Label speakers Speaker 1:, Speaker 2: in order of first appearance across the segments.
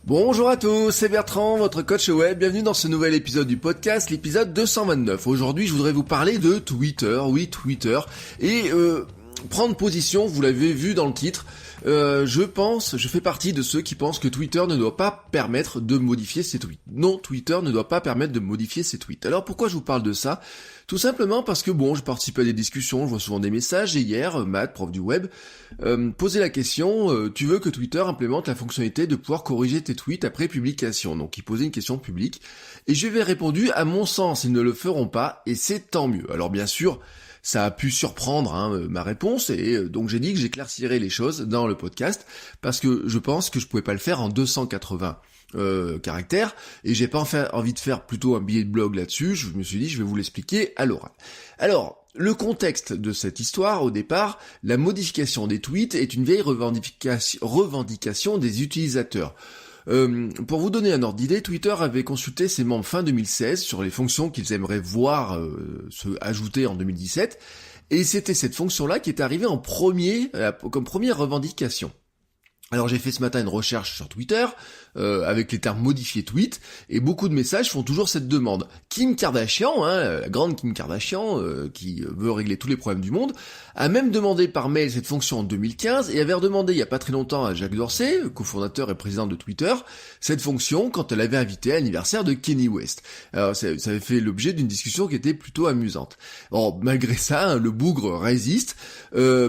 Speaker 1: Bonjour à tous, c'est Bertrand, votre coach web. Bienvenue dans ce nouvel épisode du podcast, l'épisode 229. Aujourd'hui, je voudrais vous parler de Twitter, oui Twitter, et prendre position, vous l'avez vu dans le titre. Je fais partie de ceux qui pensent que Twitter ne doit pas permettre de modifier ses tweets. Non, Twitter ne doit pas permettre de modifier ses tweets. Alors pourquoi je vous parle de ça ? Tout simplement parce que je participe à des discussions, je vois souvent des messages, et hier, Matt, prof du web, posait la question, tu veux que Twitter implémente la fonctionnalité de pouvoir corriger tes tweets après publication. Donc il posait une question publique, et je lui ai répondu, à mon sens, ils ne le feront pas, et c'est tant mieux. Alors bien sûr, ça a pu surprendre ma réponse, et donc j'ai dit que j'éclaircirais les choses dans le podcast, parce que je pense que je pouvais pas le faire en 280 caractères, et j'ai pas envie de faire plutôt un billet de blog là-dessus. Je me suis dit, je vais vous l'expliquer à l'oral. Alors, le contexte de cette histoire, au départ, la modification des tweets est une vieille revendication des utilisateurs. Pour vous donner un ordre d'idée, Twitter avait consulté ses membres fin 2016 sur les fonctions qu'ils aimeraient voir se ajouter en 2017, et c'était cette fonction-là qui est arrivée en premier, comme première revendication. Alors j'ai fait ce matin une recherche sur Twitter, avec les termes modifier tweet, et beaucoup de messages font toujours cette demande. Kim Kardashian, la grande Kim Kardashian, qui veut régler tous les problèmes du monde, a même demandé par mail cette fonction en 2015, et avait redemandé il y a pas très longtemps à Jack Dorsey, cofondateur et président de Twitter, cette fonction quand elle avait invité à l'anniversaire de Kanye West. Alors ça avait fait l'objet d'une discussion qui était plutôt amusante. Bon, malgré ça, le bougre résiste.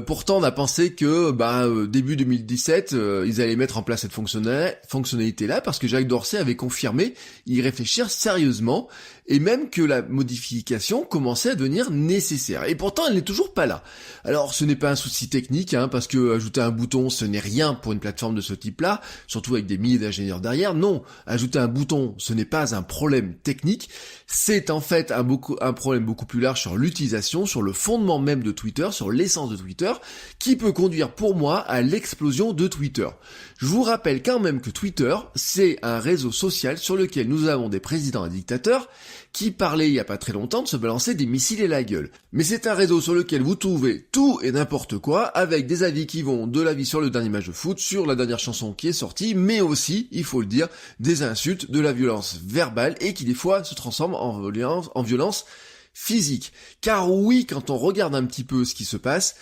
Speaker 1: Pourtant on a pensé que début 2017, ils allaient mettre en place cette fonctionnalité-là, parce que Jack Dorsey avait confirmé y réfléchir sérieusement, et même que la modification commençait à devenir nécessaire. Et pourtant, elle n'est toujours pas là. Alors, ce n'est pas un souci technique, parce que ajouter un bouton, ce n'est rien pour une plateforme de ce type-là, surtout avec des milliers d'ingénieurs derrière. Non, ajouter un bouton, ce n'est pas un problème technique, c'est en fait un problème beaucoup plus large sur l'utilisation, sur le fondement même de Twitter, sur l'essence de Twitter, qui peut conduire pour moi à l'explosion de Twitter. Je vous rappelle quand même que Twitter, c'est un réseau social sur lequel nous avons des présidents et dictateurs qui parlaient il y a pas très longtemps de se balancer des missiles à la gueule. Mais c'est un réseau sur lequel vous trouvez tout et n'importe quoi, avec des avis qui vont de l'avis sur le dernier match de foot, sur la dernière chanson qui est sortie, mais aussi, il faut le dire, des insultes, de la violence verbale, et qui des fois se transforment en violence physique. Car oui, quand on regarde un petit peu ce qui se passe,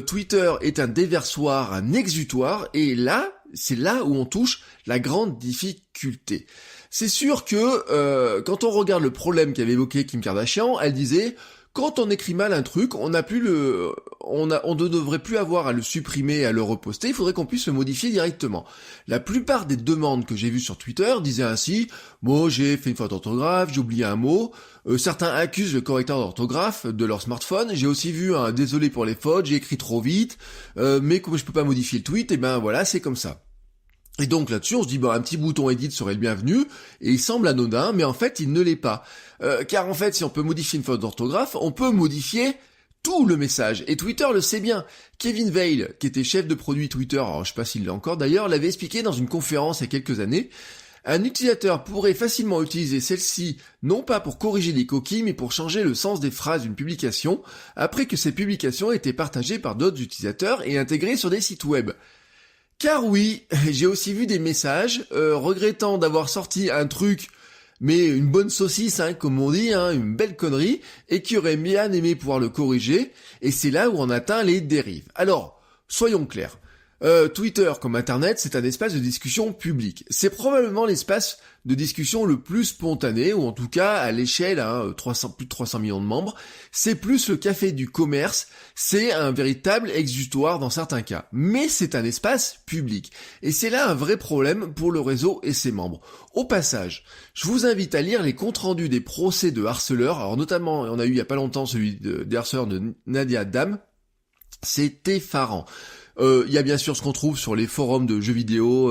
Speaker 1: Twitter est un déversoir, un exutoire, et là, c'est là où on touche la grande difficulté. C'est sûr que quand on regarde le problème qu'avait évoqué Kim Kardashian, elle disait quand on écrit mal un truc, on ne devrait plus avoir à le supprimer et à le reposter, il faudrait qu'on puisse le modifier directement. La plupart des demandes que j'ai vues sur Twitter disaient ainsi j'ai fait une faute d'orthographe, j'ai oublié un mot. Certains accusent le correcteur d'orthographe de leur smartphone. J'ai aussi vu un désolé pour les fautes, j'ai écrit trop vite, mais comme je peux pas modifier le tweet, voilà, c'est comme ça. Et donc là-dessus, on se dit, un petit bouton edit serait le bienvenu, et il semble anodin, mais en fait, il ne l'est pas. Car en fait, si on peut modifier une faute d'orthographe, on peut modifier tout le message. Et Twitter le sait bien. Kevin Vail, qui était chef de produit Twitter, alors je sais pas s'il l'a encore d'ailleurs, l'avait expliqué dans une conférence il y a quelques années. Un utilisateur pourrait facilement utiliser celle-ci, non pas pour corriger des coquilles, mais pour changer le sens des phrases d'une publication, après que ces publications aient été partagées par d'autres utilisateurs et intégrées sur des sites web. Car oui, j'ai aussi vu des messages regrettant d'avoir sorti un truc, mais une bonne saucisse, comme on dit, une belle connerie, et qui aurait bien aimé pouvoir le corriger, et c'est là où on atteint les dérives. Alors, soyons clairs. Twitter, comme Internet, c'est un espace de discussion public. C'est probablement l'espace de discussion le plus spontané, ou en tout cas à l'échelle, plus de 300 millions de membres. C'est plus le café du commerce, c'est un véritable exutoire dans certains cas. Mais c'est un espace public. Et c'est là un vrai problème pour le réseau et ses membres. Au passage, je vous invite à lire les comptes rendus des procès de harceleurs. Alors notamment, on a eu il y a pas longtemps celui des harceleurs de Nadia Dam. C'est effarant. Il y a bien sûr ce qu'on trouve sur les forums de jeux vidéo,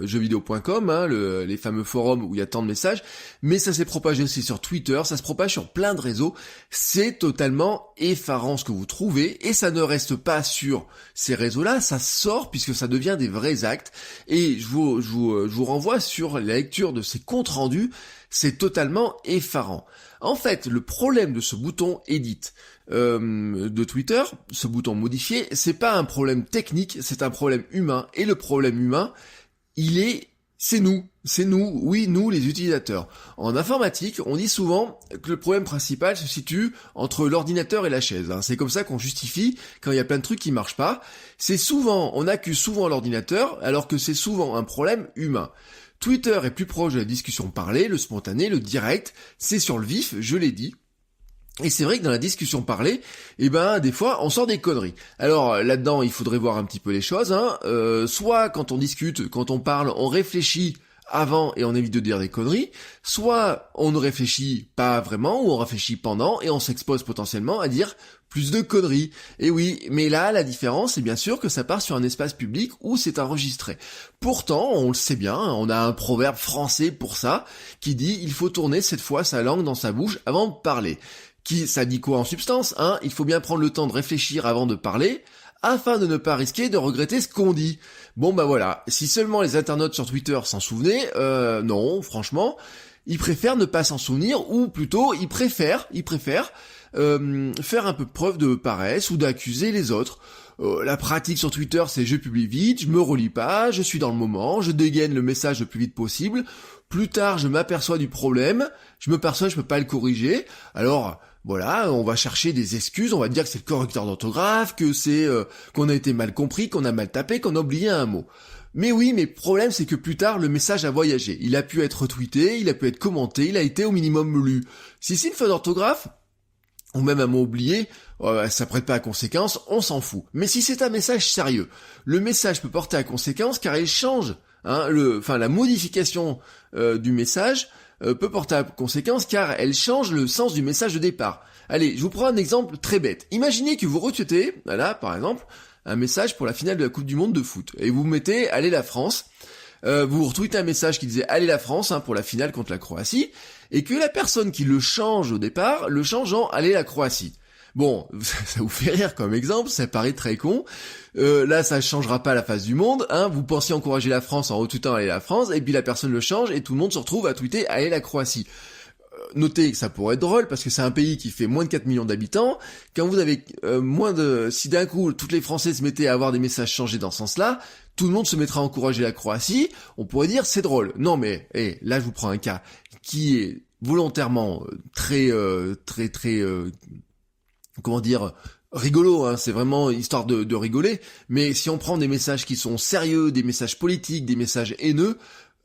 Speaker 1: jeuxvideo.com, les fameux forums où il y a tant de messages, mais ça s'est propagé aussi sur Twitter, ça se propage sur plein de réseaux. C'est totalement effarant ce que vous trouvez, et ça ne reste pas sur ces réseaux-là, ça sort puisque ça devient des vrais actes, et je vous renvoie sur la lecture de ces comptes rendus. C'est totalement effarant. En fait, le problème de ce bouton edit de Twitter, ce bouton modifier, c'est pas un problème technique, c'est un problème humain. Et le problème humain, il est C'est nous, oui, nous les utilisateurs. En informatique, on dit souvent que le problème principal se situe entre l'ordinateur et la chaise. C'est comme ça qu'on justifie quand il y a plein de trucs qui marchent pas. On accuse souvent l'ordinateur, alors que c'est souvent un problème humain. Twitter est plus proche de la discussion parlée, le spontané, le direct, c'est sur le vif, je l'ai dit. Et c'est vrai que dans la discussion parlée, des fois, on sort des conneries. Alors là-dedans, il faudrait voir un petit peu les choses. Soit quand on discute, quand on parle, on réfléchit avant et on évite de dire des conneries. Soit on ne réfléchit pas vraiment, ou on réfléchit pendant et on s'expose potentiellement à dire plus de conneries. Et oui, mais là, la différence, c'est bien sûr que ça part sur un espace public où c'est enregistré. Pourtant, on le sait bien, on a un proverbe français pour ça, qui dit « il faut tourner cette fois sa langue dans sa bouche avant de parler ». Ça dit quoi en substance, Il faut bien prendre le temps de réfléchir avant de parler, afin de ne pas risquer de regretter ce qu'on dit. Bon voilà, si seulement les internautes sur Twitter s'en souvenaient, non, franchement, ils préfèrent ne pas s'en souvenir, ou plutôt, ils préfèrent faire un peu preuve de paresse ou d'accuser les autres. La pratique sur Twitter, c'est je publie vite, je me relis pas, je suis dans le moment, je dégaine le message le plus vite possible. Plus tard, je m'aperçois du problème, je peux pas le corriger. Alors, voilà, on va chercher des excuses, on va dire que c'est le correcteur d'orthographe, que c'est qu'on a été mal compris, qu'on a mal tapé, qu'on a oublié un mot. Mais oui, mais le problème c'est que plus tard, le message a voyagé. Il a pu être retweeté, il a pu être commenté, il a été au minimum lu. Si c'est une faute d'orthographe, ou même un mot oublié, ça prête pas à conséquence, on s'en fout. Mais si c'est un message sérieux, le message peut porter à conséquence car il change. La modification du message peut porter à conséquence car elle change le sens du message de départ. Allez, je vous prends un exemple très bête. Imaginez que vous retweetez, là par exemple, un message pour la finale de la Coupe du Monde de foot. Et vous mettez « Allez la France ». Vous retweetez un message qui disait « Allez la France » pour la finale contre la Croatie, et que la personne qui le change au départ, le change en « Allez la Croatie ». Bon, ça vous fait rire comme exemple, ça paraît très con. Là, ça changera pas la face du monde. Vous pensiez encourager la France en retweetant « Allez la France », et puis la personne le change, et tout le monde se retrouve à tweeter « Allez la Croatie ». Notez que ça pourrait être drôle parce que c'est un pays qui fait moins de 4 millions d'habitants. Quand vous avez si d'un coup toutes les Français se mettaient à avoir des messages changés dans ce sens-là, tout le monde se mettra à encourager la Croatie. On pourrait dire c'est drôle. Non mais là je vous prends un cas qui est volontairement très rigolo, c'est vraiment histoire de rigoler. Mais si on prend des messages qui sont sérieux, des messages politiques, des messages haineux,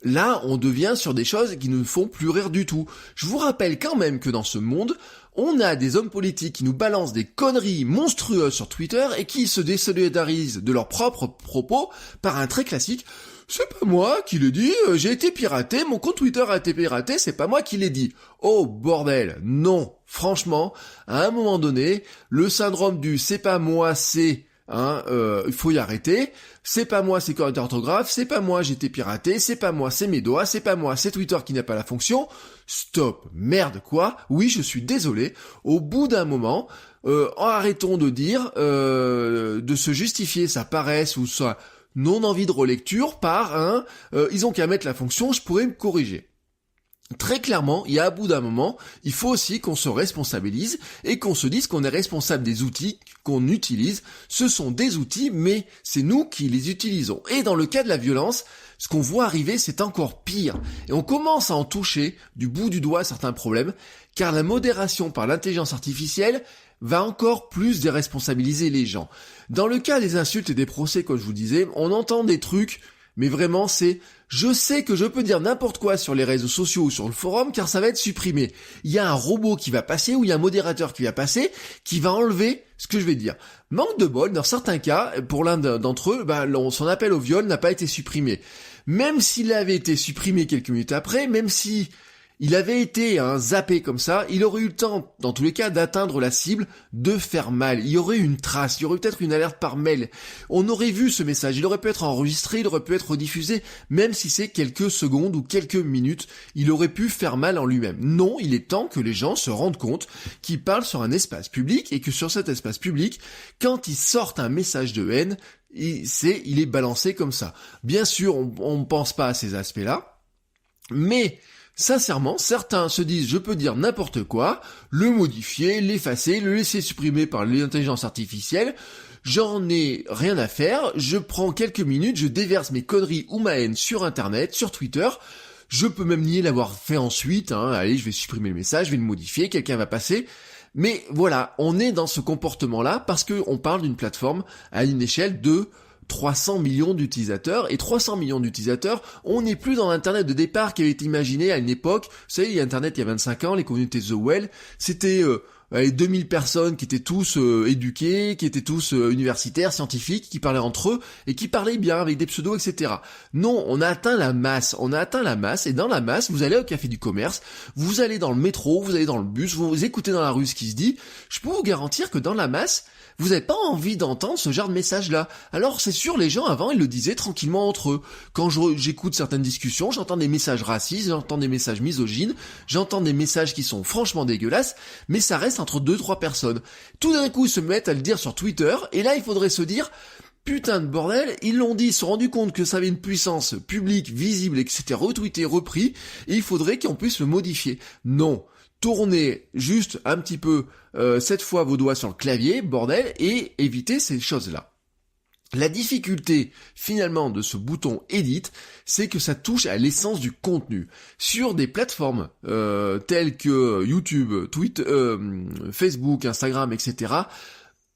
Speaker 1: là, on devient sur des choses qui ne font plus rire du tout. Je vous rappelle quand même que dans ce monde, on a des hommes politiques qui nous balancent des conneries monstrueuses sur Twitter et qui se désolidarisent de leurs propres propos par un trait classique. C'est pas moi qui l'ai dit, j'ai été piraté, mon compte Twitter a été piraté, c'est pas moi qui l'ai dit. Oh bordel, non, franchement, à un moment donné, le syndrome du c'est pas moi, c'est... il faut y arrêter. C'est pas moi, c'est correcteur d'orthographe, c'est pas moi, j'ai été piraté, c'est pas moi, c'est mes doigts, c'est pas moi, c'est Twitter qui n'a pas la fonction. Stop, merde quoi. Oui, je suis désolé. Au bout d'un moment, arrêtons de dire, de se justifier sa paresse ou sa non-envie de relecture par ils ont qu'à mettre la fonction, je pourrais me corriger. Très clairement, il y a à bout d'un moment, il faut aussi qu'on se responsabilise et qu'on se dise qu'on est responsable des outils qu'on utilise. Ce sont des outils, mais c'est nous qui les utilisons. Et dans le cas de la violence, ce qu'on voit arriver, c'est encore pire. Et on commence à en toucher du bout du doigt certains problèmes, car la modération par l'intelligence artificielle va encore plus déresponsabiliser les gens. Dans le cas des insultes et des procès, comme je vous disais, on entend des trucs, mais vraiment c'est... Je sais que je peux dire n'importe quoi sur les réseaux sociaux ou sur le forum car ça va être supprimé. Il y a un robot qui va passer ou il y a un modérateur qui va passer qui va enlever ce que je vais dire. Manque de bol, dans certains cas, pour l'un d'entre eux, son appel au viol n'a pas été supprimé. Même s'il avait été supprimé quelques minutes après, même si il avait été zappé comme ça, il aurait eu le temps, dans tous les cas, d'atteindre la cible, de faire mal. Il y aurait eu une trace, il y aurait peut-être une alerte par mail. On aurait vu ce message, il aurait pu être enregistré, il aurait pu être rediffusé, même si c'est quelques secondes ou quelques minutes, il aurait pu faire mal en lui-même. Non, il est temps que les gens se rendent compte qu'ils parlent sur un espace public et que sur cet espace public, quand ils sortent un message de haine, il est balancé comme ça. Bien sûr, on ne pense pas à ces aspects-là, mais... sincèrement, certains se disent je peux dire n'importe quoi, le modifier, l'effacer, le laisser supprimer par l'intelligence artificielle. j'en ai rien à faire, je prends quelques minutes, je déverse mes conneries ou ma haine sur internet, sur Twitter. Je peux même nier l'avoir fait ensuite, allez, je vais supprimer le message, je vais le modifier, quelqu'un va passer. Mais voilà, on est dans ce comportement-là parce que on parle d'une plateforme à une échelle de 300 millions d'utilisateurs, et 300 millions d'utilisateurs, on n'est plus dans l'internet de départ qui avait été imaginé à une époque. Vous savez, internet il y a 25 ans, les communautés The Well, c'était 2000 personnes qui étaient tous éduqués, qui étaient tous universitaires, scientifiques, qui parlaient entre eux, et qui parlaient bien avec des pseudos, etc. Non, on a atteint la masse, et dans la masse, vous allez au café du commerce, vous allez dans le métro, vous allez dans le bus, vous écoutez dans la rue ce qui se dit. Je peux vous garantir que dans la masse, vous n'avez pas envie d'entendre ce genre de message-là. Alors c'est sûr, les gens avant, ils le disaient tranquillement entre eux. Quand j'écoute certaines discussions, j'entends des messages racistes, j'entends des messages misogynes, j'entends des messages qui sont franchement dégueulasses, mais ça reste entre 2-3 personnes. Tout d'un coup, ils se mettent à le dire sur Twitter, et là, il faudrait se dire, putain de bordel, ils l'ont dit, ils se sont rendus compte que ça avait une puissance publique, visible, et que c'était retweeté, repris, et il faudrait qu'on puisse le modifier. Non. Tournez juste un petit peu, cette fois vos doigts sur le clavier, bordel, et évitez ces choses-là. La difficulté, finalement, de ce bouton Edit, c'est que ça touche à l'essence du contenu. Sur des plateformes telles que YouTube, Twitter, Facebook, Instagram, etc.,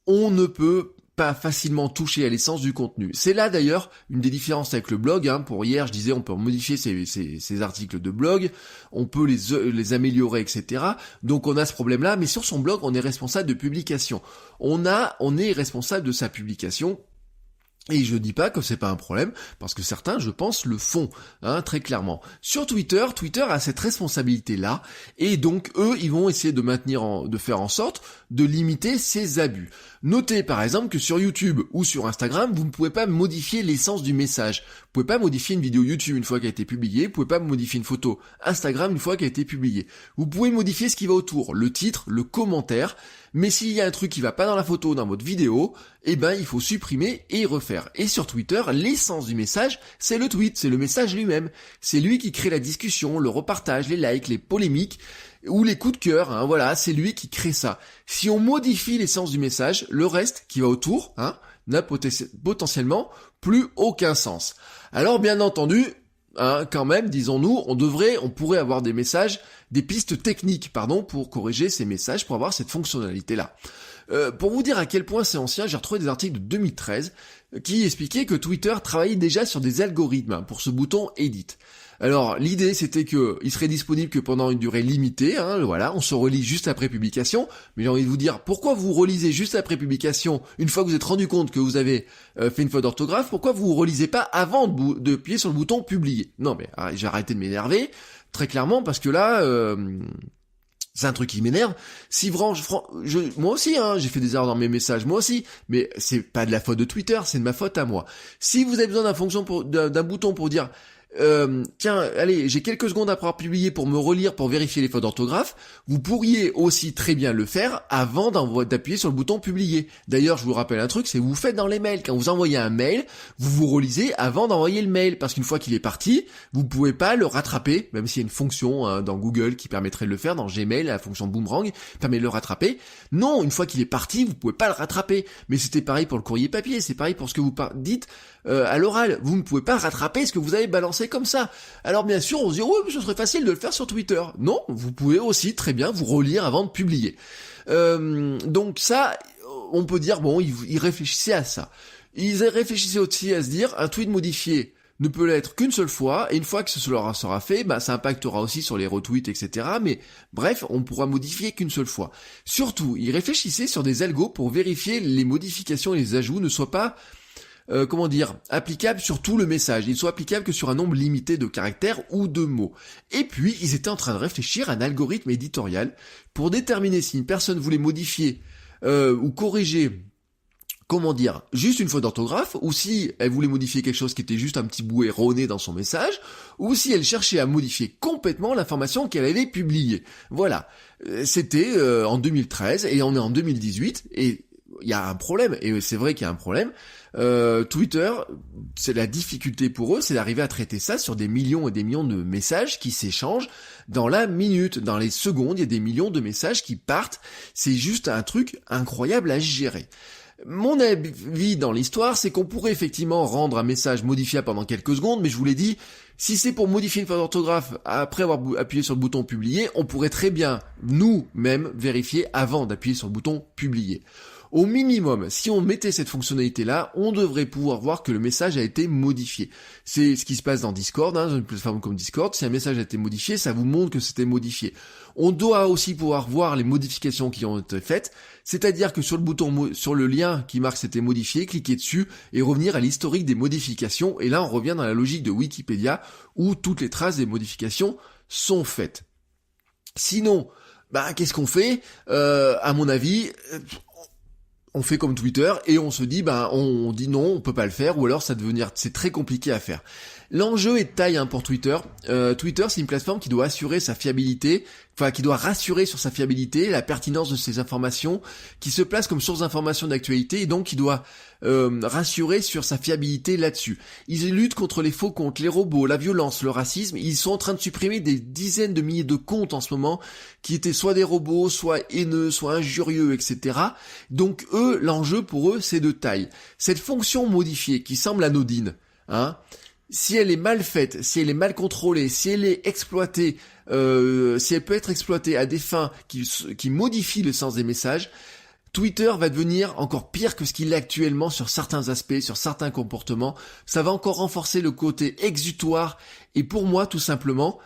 Speaker 1: on ne peut pas facilement toucher à l'essence du contenu. C'est là d'ailleurs une des différences avec le blog. Pour hier, je disais on peut modifier ces articles de blog, on peut les améliorer, etc. Donc on a ce problème-là, mais sur son blog, on est responsable de publication. On est responsable de sa publication. Et je dis pas que c'est pas un problème, parce que certains, je pense, le font, très clairement. Sur Twitter a cette responsabilité-là, et donc eux, ils vont essayer de faire en sorte de limiter ces abus. Notez par exemple que sur YouTube ou sur Instagram, vous ne pouvez pas modifier l'essence du message. Vous pouvez pas modifier une vidéo YouTube une fois qu'elle a été publiée, vous pouvez pas modifier une photo Instagram une fois qu'elle a été publiée. Vous pouvez modifier ce qui va autour, le titre, le commentaire, mais s'il y a un truc qui va pas dans la photo, dans votre vidéo, il faut supprimer et refaire. Et sur Twitter, l'essence du message, c'est le tweet, c'est le message lui-même. C'est lui qui crée la discussion, le repartage, les likes, les polémiques, ou les coups de cœur, voilà, c'est lui qui crée ça. Si on modifie l'essence du message, le reste qui va autour, n'a potentiellement plus aucun sens. Alors bien entendu, quand même, disons-nous, on pourrait avoir des pistes techniques, pour corriger ces messages, pour avoir cette fonctionnalité-là. Pour vous dire à quel point c'est ancien, j'ai retrouvé des articles de 2013 qui expliquaient que Twitter travaillait déjà sur des algorithmes pour ce bouton Edit. Alors l'idée c'était que il serait disponible que pendant une durée limitée, voilà, on se relit juste après publication, mais j'ai envie de vous dire, pourquoi vous relisez juste après publication, une fois que vous êtes rendu compte que vous avez fait une faute d'orthographe, pourquoi vous relisez pas avant de appuyer sur le bouton publier? Non mais j'ai arrêté de m'énerver, très clairement, parce que là... c'est un truc qui m'énerve. Si moi aussi, j'ai fait des erreurs dans mes messages, moi aussi. Mais c'est pas de la faute de Twitter, c'est de ma faute à moi. Si vous avez besoin d'un bouton pour dire, tiens, allez, j'ai quelques secondes après avoir publié pour me relire, pour vérifier les fautes d'orthographe, vous pourriez aussi très bien le faire avant d'appuyer sur le bouton publier. D'ailleurs, je vous rappelle un truc, c'est vous faites dans les mails. Quand vous envoyez un mail, vous vous relisez avant d'envoyer le mail, parce qu'une fois qu'il est parti, vous pouvez pas le rattraper, même s'il y a une fonction dans Google qui permettrait de le faire, dans Gmail, la fonction boomerang permet de le rattraper. Non, une fois qu'il est parti, vous pouvez pas le rattraper. Mais c'était pareil pour le courrier papier, c'est pareil pour ce que vous dites à l'oral. Vous ne pouvez pas rattraper ce que vous avez balancé comme ça. Alors bien sûr, on se dit, oui, mais ce serait facile de le faire sur Twitter. Non, vous pouvez aussi très bien vous relire avant de publier. Donc ça, on peut dire, bon, ils réfléchissaient à ça. Ils réfléchissaient aussi à se dire, un tweet modifié ne peut l'être qu'une seule fois, et une fois que ce sera fait, ça impactera aussi sur les retweets, etc. Mais bref, on pourra modifier qu'une seule fois. Surtout, ils réfléchissaient sur des algos pour vérifier les modifications et les ajouts ne soient pas applicable sur tout le message. Il soit applicable que sur un nombre limité de caractères ou de mots. Et puis, ils étaient en train de réfléchir à un algorithme éditorial pour déterminer si une personne voulait modifier ou corriger, juste une faute d'orthographe, ou si elle voulait modifier quelque chose qui était juste un petit bout erroné dans son message, ou si elle cherchait à modifier complètement l'information qu'elle avait publiée. Voilà. C'était en 2013, et on est en 2018, et il y a un problème, et c'est vrai qu'il y a un problème. Twitter, c'est la difficulté pour eux, c'est d'arriver à traiter ça sur des millions et des millions de messages qui s'échangent dans la minute, dans les secondes, il y a des millions de messages qui partent, c'est juste un truc incroyable à gérer. Mon avis dans l'histoire, c'est qu'on pourrait effectivement rendre un message modifiable pendant quelques secondes, mais je vous l'ai dit, si c'est pour modifier une faute d'orthographe après avoir appuyé sur le bouton publier, on pourrait très bien nous-mêmes vérifier avant d'appuyer sur le bouton publier. Au minimum, si on mettait cette fonctionnalité-là, on devrait pouvoir voir que le message a été modifié. C'est ce qui se passe dans Discord, dans une plateforme comme Discord. Si un message a été modifié, ça vous montre que c'était modifié. On doit aussi pouvoir voir les modifications qui ont été faites, c'est-à-dire que sur le bouton, sur le lien qui marque c'était modifié, cliquer dessus et revenir à l'historique des modifications. Et là, on revient dans la logique de Wikipédia où toutes les traces des modifications sont faites. Sinon, qu'est-ce qu'on fait ? À mon avis, on fait comme Twitter et on se dit, on dit non, on peut pas le faire, ou alors c'est très compliqué à faire. L'enjeu est de taille pour Twitter. Twitter, c'est une plateforme qui doit assurer sa fiabilité, qui doit rassurer sur sa fiabilité, la pertinence de ses informations, qui se place comme source d'information d'actualité et donc qui doit rassurer sur sa fiabilité là-dessus. Ils luttent contre les faux comptes, les robots, la violence, le racisme. Ils sont en train de supprimer des dizaines de milliers de comptes en ce moment qui étaient soit des robots, soit haineux, soit injurieux, etc. Donc l'enjeu pour eux, c'est de taille. Cette fonction modifiée qui semble anodine, si elle est mal faite, si elle est mal contrôlée, si elle est exploitée, si elle peut être exploitée à des fins qui modifient le sens des messages, Twitter va devenir encore pire que ce qu'il est actuellement sur certains aspects, sur certains comportements. Ça va encore renforcer le côté exutoire et pour moi, tout simplement,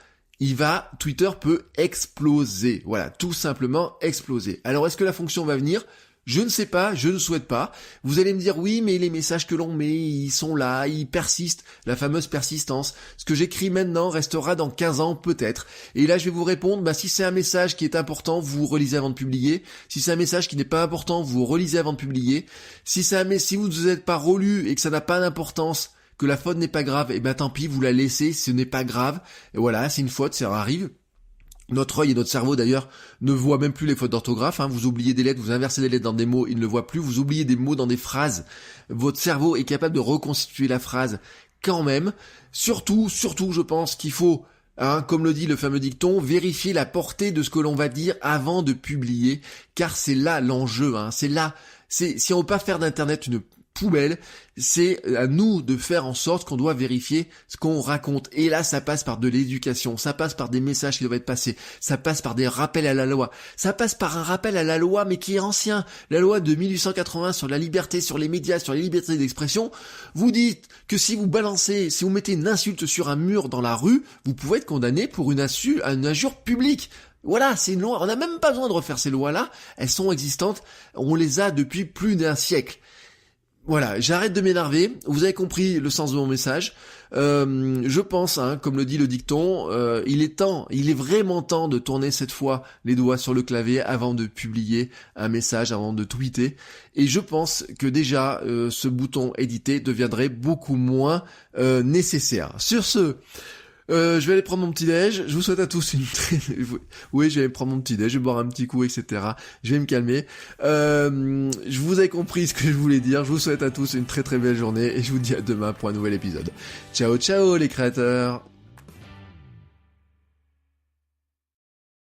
Speaker 1: Twitter peut exploser. Voilà, tout simplement exploser. Alors, est-ce que la fonction va venir ? Je ne sais pas, je ne souhaite pas. Vous allez me dire oui, mais les messages que l'on met, ils sont là, ils persistent, la fameuse persistance. Ce que j'écris maintenant restera dans 15 ans peut-être. Et là je vais vous répondre, si c'est un message qui est important, vous relisez avant de publier. Si c'est un message qui n'est pas important, vous relisez avant de publier. Si vous ne vous êtes pas relu et que ça n'a pas d'importance, que la faute n'est pas grave, tant pis, vous la laissez, ce n'est pas grave. Et voilà, c'est une faute, ça arrive. Notre œil et notre cerveau d'ailleurs ne voient même plus les fautes d'orthographe, vous oubliez des lettres, vous inversez des lettres dans des mots, il ne le voit plus, vous oubliez des mots dans des phrases, votre cerveau est capable de reconstituer la phrase quand même. Surtout, je pense qu'il faut, comme le dit le fameux dicton, vérifier la portée de ce que l'on va dire avant de publier, car c'est là l'enjeu, si on veut pas faire d'internet une poubelle, c'est à nous de faire en sorte qu'on doit vérifier ce qu'on raconte. Et là, ça passe par de l'éducation, ça passe par des messages qui doivent être passés, ça passe par des rappels à la loi, ça passe par un rappel à la loi, mais qui est ancien. La loi de 1880 sur la liberté, sur les médias, sur les libertés d'expression, vous dites que si vous mettez une insulte sur un mur dans la rue, vous pouvez être condamné pour une injure publique. Voilà, c'est une loi, on n'a même pas besoin de refaire ces lois-là, elles sont existantes, on les a depuis plus d'un siècle. Voilà, j'arrête de m'énerver, vous avez compris le sens de mon message. Je pense, comme le dit le dicton, il est vraiment temps de tourner cette fois les doigts sur le clavier avant de publier un message, avant de tweeter. Et je pense que déjà, ce bouton éditer deviendrait beaucoup moins nécessaire. Sur ce, je vais aller prendre mon petit déj. Je vous souhaite à tous oui, je vais aller prendre mon petit déj, je vais boire un petit coup, etc. Je vais me calmer. Je vous ai compris ce que je voulais dire. Je vous souhaite à tous une très très belle journée et je vous dis à demain pour un nouvel épisode. Ciao ciao les créateurs.